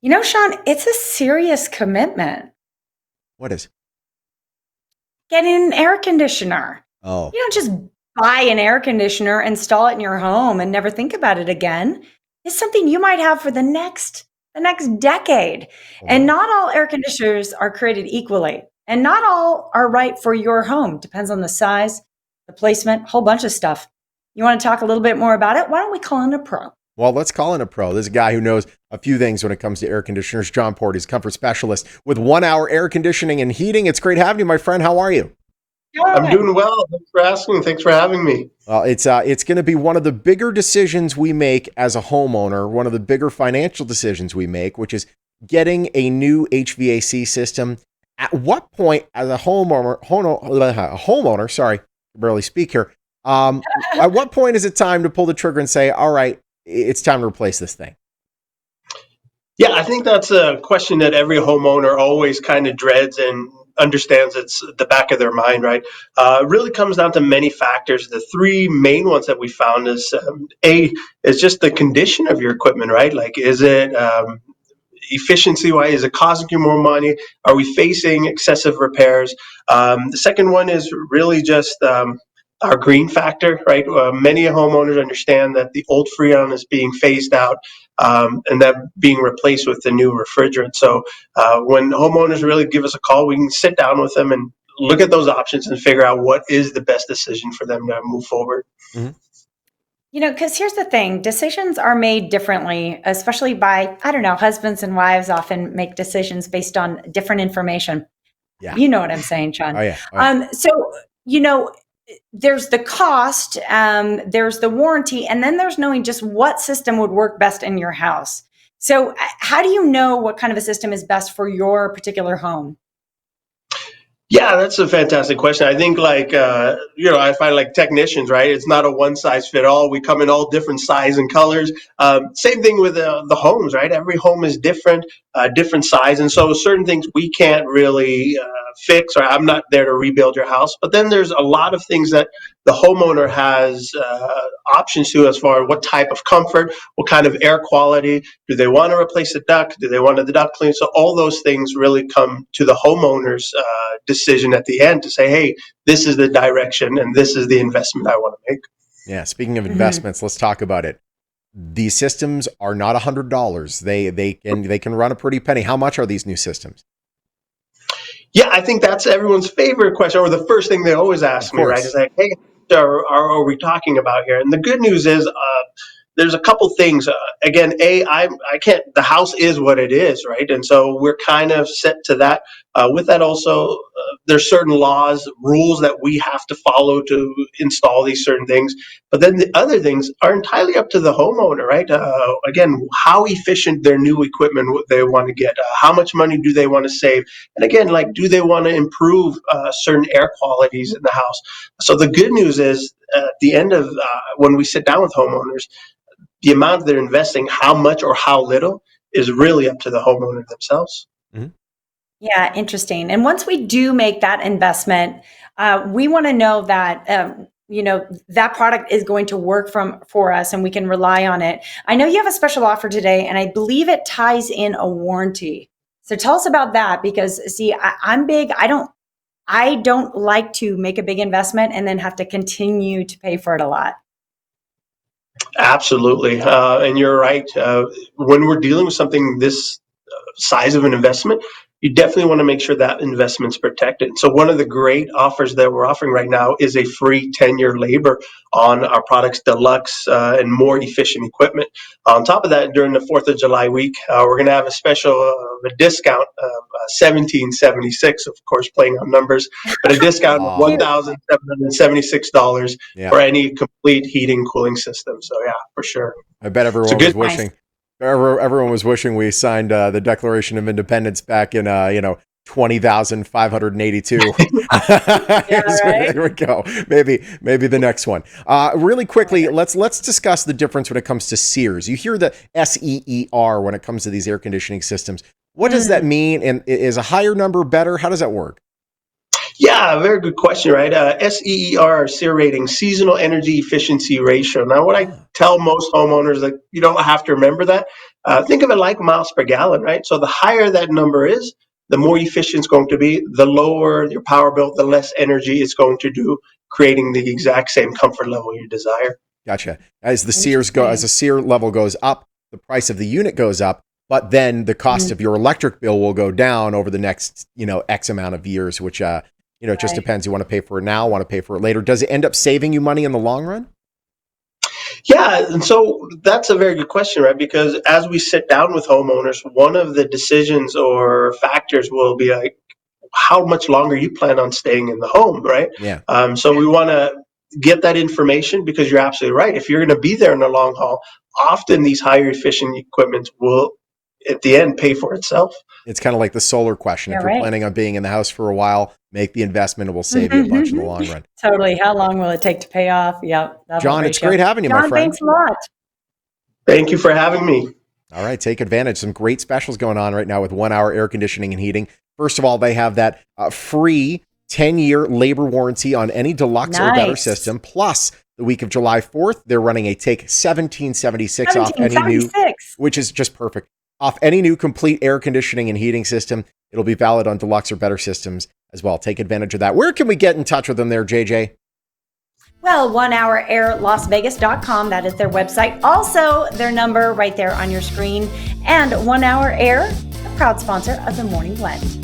Sean, it's a serious commitment. What is? Getting an air conditioner. Oh, You don't just buy an air conditioner, install it in your home, and never think about it again. It's something you might have for the next decade. oh And my. not all air conditioners are created equally, and not all are right for your home. Depends on the size, the placement, a whole bunch of stuff. You want to talk a little bit more about it? Why don't we call in a pro? Well, let's call in a pro. This is a guy who knows a few things when it comes to air conditioners. John Port, he's comfort specialist with 1 Hour Air Conditioning and Heating. It's great having you, my friend. How are you? I'm Good. doing well. Thanks for asking. Thanks for having me. Well, it's going to be one of the bigger decisions we make as a homeowner, one of the bigger financial decisions we make, which is getting a new HVAC system. At what point, as a homeowner, sorry, I can barely speak here. At what point is it time to pull the trigger and say, all right, it's time to replace this thing? Yeah, I think that's a question that every homeowner always kind of dreads and understands it's the back of their mind, right? It really comes down to many factors. The three main ones that we found is A, is just the condition of your equipment, right? Like, is it efficiency wise, is it costing you more money? Are we facing excessive repairs? The second one is really just our green factor, right? Many homeowners understand that the old Freon is being phased out, and that being replaced with the new refrigerant. So when homeowners really give us a call, we can sit down with them and look at those options and figure out what is the best decision for them to move forward. Mhm. Because here's the thing, decisions are made differently, especially by, I don't know, husbands and wives often make decisions based on different information. Yeah. You know what I'm saying, Oh Sean. yeah. Oh yeah. So, you know, there's the cost, there's the warranty, and then there's knowing just what system would work best in your house. So, how do you know what kind of a system is best for your particular home? Yeah, that's a fantastic question. I think I find like technicians, right? It's not a one size fit all. We come in all different size and colors. Same thing with the homes, right? Every home is different, different size, and so certain things we can't really fix. Or I'm not there to rebuild your house, but then there's a lot of things that the homeowner has options to as far as what type of comfort, what kind of air quality. Do they want to replace the duct? Do they want the duct clean? So all those things really come to the homeowner's decision at the end to say, hey, this is the direction and this is the investment I want to make. Yeah. Speaking of Mhm. investments, let's talk about it. These systems are not $100. They can run a pretty penny. How much are these new systems? Yeah, I think that's everyone's favorite question, or the first thing they always Of ask me, right? Is course. like, hey, are we talking about here? And the good news is, there's a couple things. Again, I can't. The house is what it is, right? And so we're kind of set to that. With that, also, there's certain laws, rules that we have to follow to install these certain things. But then the other things are entirely up to the homeowner, right? Again, how efficient their new equipment they want to get, how much money do they want to save, and again, like, do they want to improve certain air qualities in the house? So the good news is, at the end of when we sit down with homeowners, the amount they're investing, how much or how little, is really up to the homeowner themselves. Mhm. Yeah, interesting. And once we do make that investment, we want to know that that product is going to work for us, and we can rely on it. I know you have a special offer today, and I believe it ties in a warranty. So tell us about that, because see, I'm big. I don't like to make a big investment and then have to continue to pay for it a lot. Absolutely, and you're right. When we're dealing with something this size of an investment, you definitely want to make sure that investment's protected. So one of the great offers that we're offering right now is a free 10-year labor on our products, deluxe and more efficient equipment. On top of that, during the 4th of July week, we're going to have a special a discount of 1776, of course, playing on numbers, but a discount of Ah, Cute. $1,776 yeah. for any complete heating cooling system. So yeah, for sure. I bet It's a everyone good. was Nice. wishing. Everyone was wishing we signed the Declaration of Independence back in 20,582. Yeah, right. There we go. Maybe the next one. Really quickly, let's discuss the difference when it comes to SEERs. You hear the SEER when it comes to these air conditioning systems. What does that Mm. mean? And is a higher number better? How does that work? Yeah, very good question, right? SEER, SEER rating, seasonal energy efficiency ratio. Now, what I Ah, tell most homeowners, that you don't have to remember that. Think of it like miles per gallon, right? So the higher that number is, the more efficient it's going to be. The lower your power bill, the less energy it's going to do, creating the exact same comfort level you desire. Gotcha. As the SEER level goes up, the price of the unit goes up, but then the cost of your electric bill will go down over the next, X amount of years, which, it just depends. You want to pay for it now, want to pay for it later. Does it end up saving you money in the long run? Yeah, and so that's a very good question, right? Because as we sit down with homeowners, one of the decisions or factors will be like, how much longer you plan on staying in the home, right? Yeah. So we want to get that information because you're absolutely right. If you're going to be there in the long haul, often these higher efficient equipment will, at the end, pay for itself. It's kind of like the solar question. If you're planning on being in the house for a while, make the investment. It will save you a bunch in the long run. Totally. How long will it take to pay off? Yep. John, it's great having you, my friend. Thanks a lot. Thank you for having me. All right, take advantage. Some great specials going on right now with 1 hour air conditioning and heating. First of all, they have that free 10-year labor warranty on any deluxe or better system. Plus, the week of July 4th, they're running a take $1,776 off any new, which is just perfect, off any new complete air conditioning and heating system. It'll be valid on deluxe or better systems as well. Take advantage of that. Where can we get in touch with them there, JJ? Well, 1hourairlasvegas.com. That is their website. Also, their number right there on your screen. And 1 Hour Air, a proud sponsor of the Morning Blend.